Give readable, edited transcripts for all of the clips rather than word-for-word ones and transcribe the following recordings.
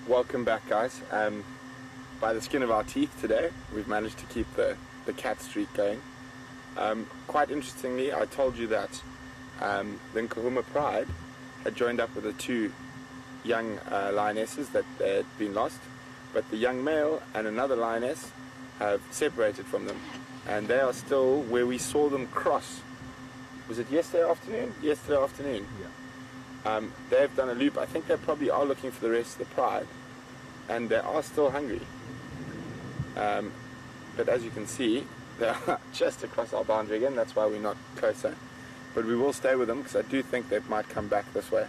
Welcome back, guys. By the skin of our teeth today, we've managed to keep the cat streak going. Quite interestingly, I told you that the Nkuhuma Pride had joined up with the two young lionesses that had been lost, but the young male and another lioness have separated from them, and they are still where we saw them cross. Was it yesterday afternoon? Yesterday afternoon. Yeah. They've done a loop. I think they probably are looking for the rest of the pride, and they are still hungry. But as you can see, they are just across our boundary again. That's why we're not closer. But we will stay with them because I do think they might come back this way.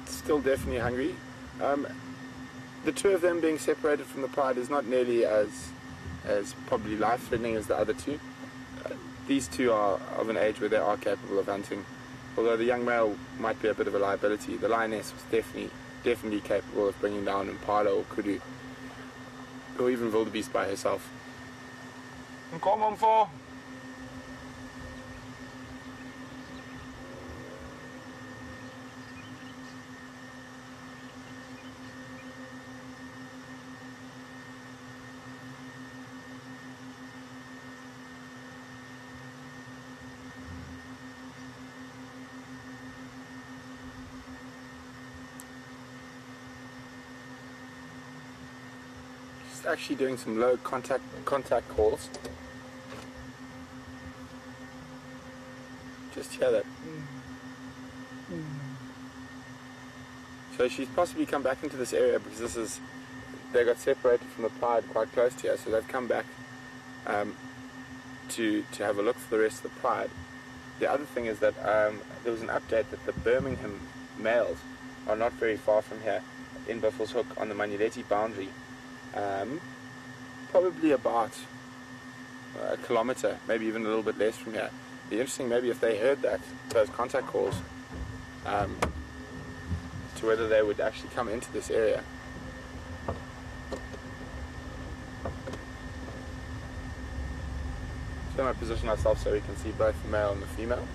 Still definitely hungry. The two of them being separated from the pride is not nearly as probably life-threatening as the other two. These two are of an age where they are capable of hunting. Although the young male might be a bit of a liability, the lioness was definitely capable of bringing down impala or kudu, or even wildebeest by herself. Kom on voor. Actually doing some low contact calls. Just hear that. So she's possibly come back into this area because they got separated from the pride quite close to here, so they've come back to have a look for the rest of the pride. The other thing is that there was an update that the Birmingham males are not very far from here in Buffelshoek on the Manuleti boundary. Probably about a kilometre, maybe even a littleit less from here. It'd be interesting maybe if they heard those contact calls, to whether they would actually come into this area. So I might position ourselves so we can see both the male and the female.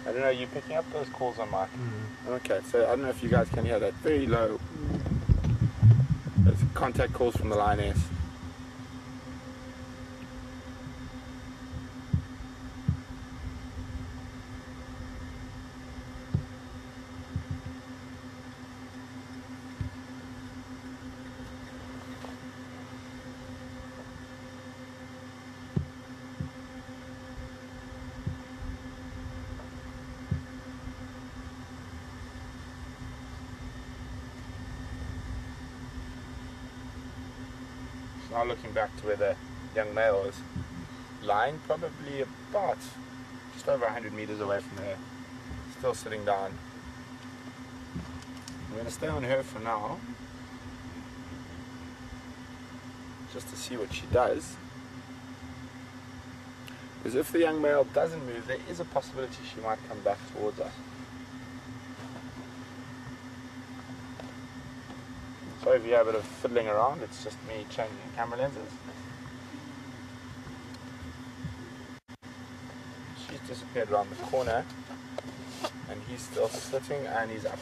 I don't know, are you picking up those calls on mic? Okay, so I don't know if you guys can hear that very low. Those contact calls from the lioness. Now looking back to where the young male is lying, probably about just over 100 meters away from there, still sitting down. I'm going to stay on her for now, just to see what she does. Because if the young male doesn't move, there is a possibility she might come back towards us. Sorry if you have a bit of fiddling around, it's just me changing camera lenses. She's disappeared around the corner, and he's still sitting and he's up.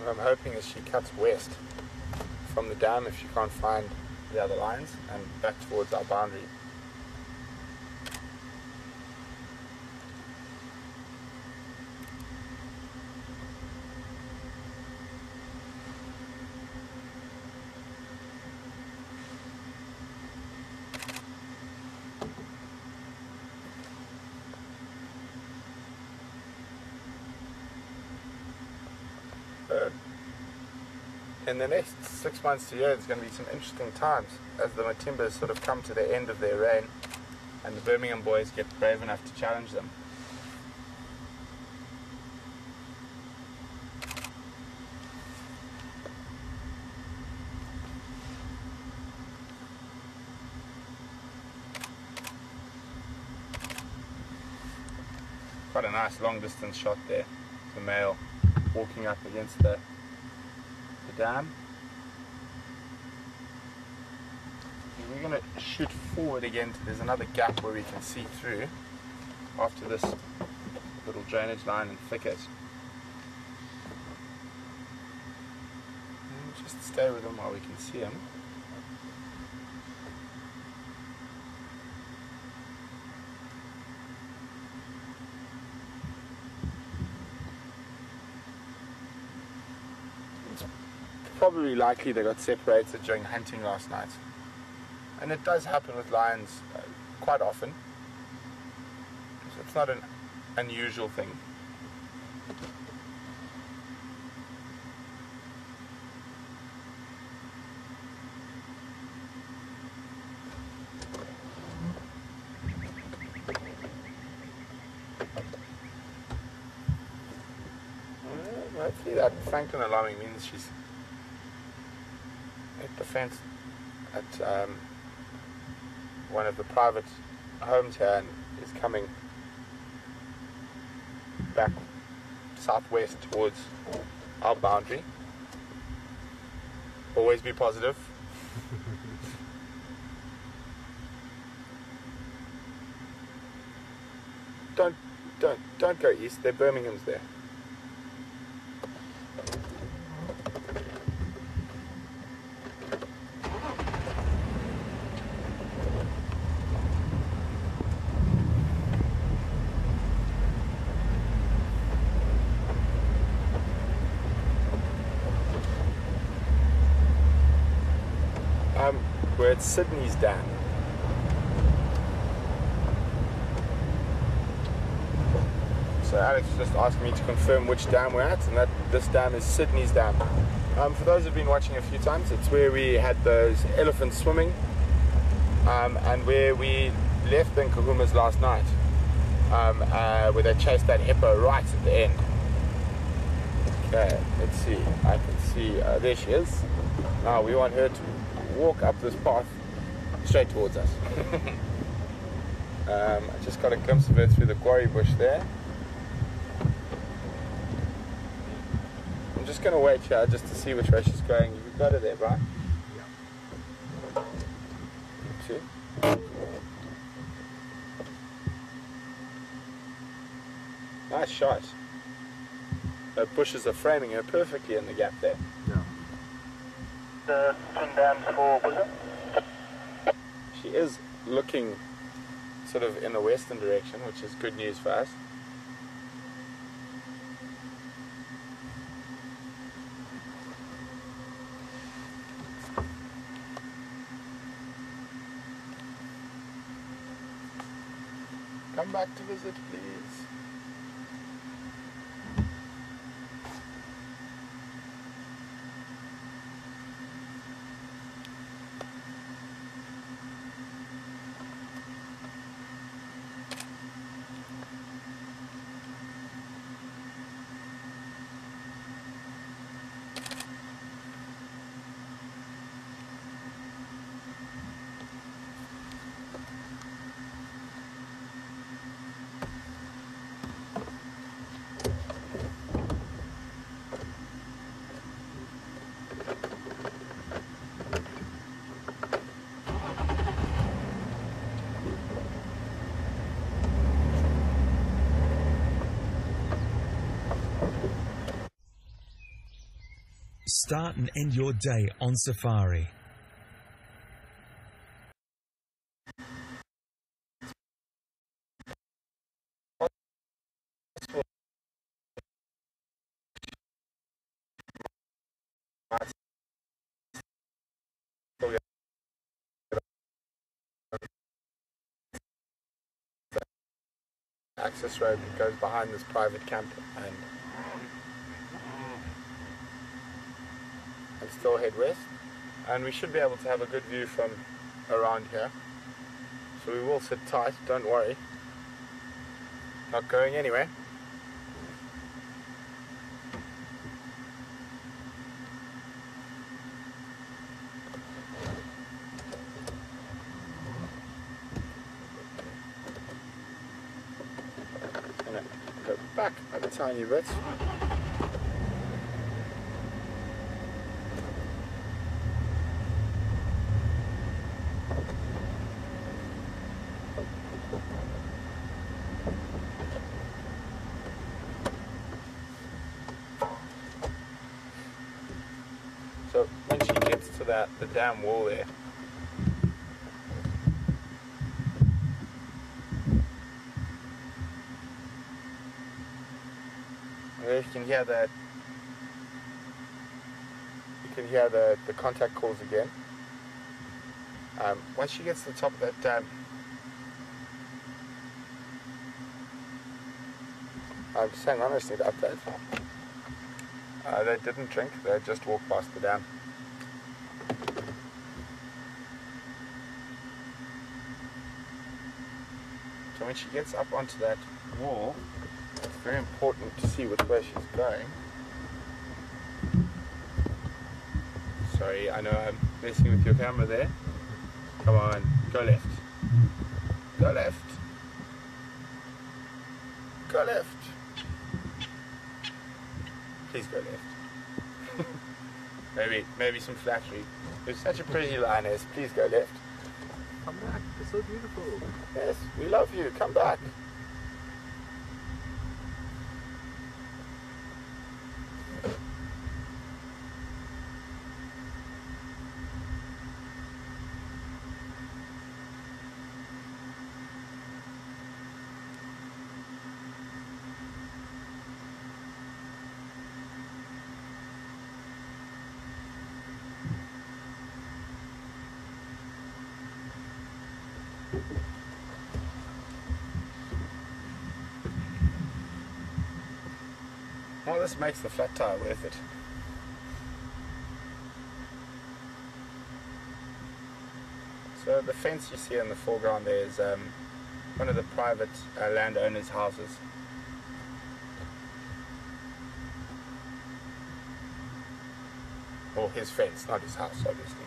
What I'm hoping is she cuts west from the dam if she can't find the other lines and back towards our boundary. in the next 6 months to a year, there's going to be some interesting times as the Matimbas sort of come to the end of their reign and the Birmingham boys get brave enough to challenge them. Quite a nice long distance shot there. The male walking up against the dam. And we're going to shoot forward again. There's another gap where we can see through after this little drainage line and thicket. And just stay with them while we can see them. Probably likely they got separated during hunting last night, and it does happen with lions quite often, so it's not an unusual thing. Hopefully that Franklin alarming means she's at the fence at one of the private homes here and is coming back southwest towards our boundary. Always be positive. Don't go east. They're Birmingham's there. We're at Sydney's dam. So Alex just asked me to confirm which dam we're at, and that this dam is Sydney's dam. For those who've been watching a few times, it's where we had those elephants swimming, and where we left the Nkuhumas last night, where they chased that hippo right at the end. Okay, let's see. I can see, there she is. Now we want her to walk up this path straight towards us. I just got a glimpse of her through the quarry bush there. I'm just going to wait here just to see which way she's going. You've got her there, Brian? Yeah. See? Nice shot. The bushes are framing her perfectly in the gap there. Yeah. The twin dams for Bosom? She is looking sort of in the western direction, which is good news for us. Come back to visit, please. Start and end your day on safari. Access road that goes behind this private camp, and can still head west, and we should be able to have a good view from around here. So we will sit tight, don't worry. Not going anywhere. Gonna go back a tiny bit. So when she gets to the dam wall there, you can hear that. You can hear the contact calls again. Once she gets to the top of that dam, I'm just saying, I just need to update. They didn't drink, they just walked past the dam. So when she gets up onto that wall, it's very important to see which way she's going. Sorry, I know I'm messing with your camera there. Come on, go left. Go left. Go left. Please go left. maybe some flattery. You're such a pretty lioness. Please go left. Come back. It's so beautiful. Yes, we love you. Come back. Well, this makes the flat tire worth it. So the fence you see in the foreground there is one of the private landowners' houses. Or his fence, not his house, obviously.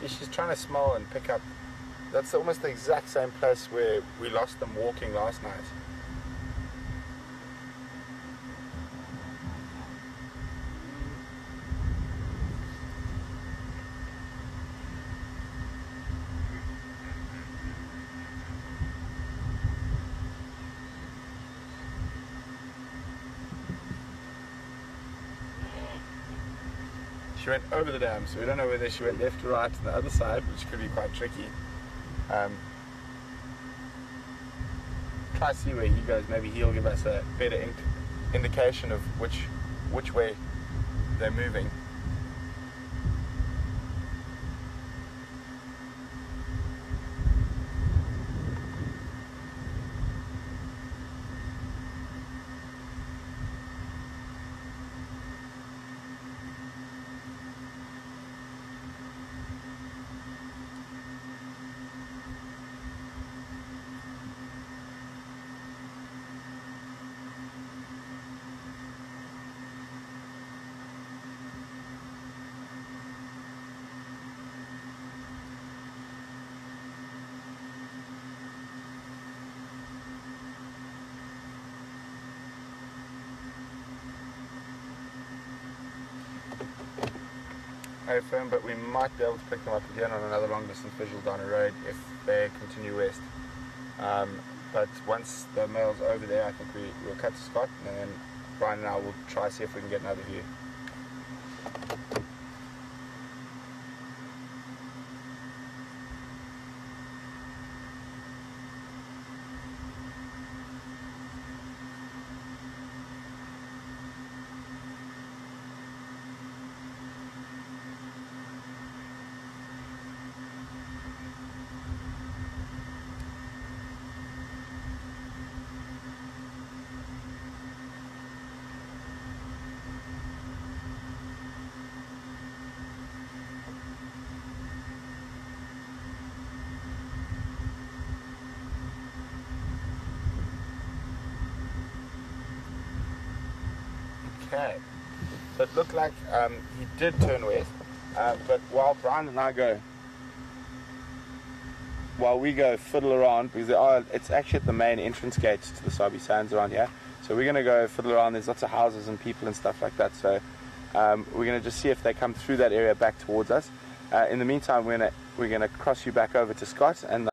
See, she's trying to smell and pick up. That's almost the exact same place where we lost them walking last night. She went over the dam, so we don't know whether she went left or right to the other side, which could be quite tricky. Try to see where he goes. Maybe he'll give us a better indication of which way they're moving. Very firm, but we might be able to pick them up again on another long distance visual down the road if they continue west. But once the male's over there, I think we'll cut to Scott, and then Brian and I will try to see if we can get another view. Okay. So it looked like he did turn west, but while Brian and I go, while we go fiddle around, because it's actually at the main entrance gates to the Sabi Sands around here. So we're going to go fiddle around. There's lots of houses and people and stuff like that. So we're going to just see if they come through that area back towards us. In the meantime, we're going to cross you back over to Scott and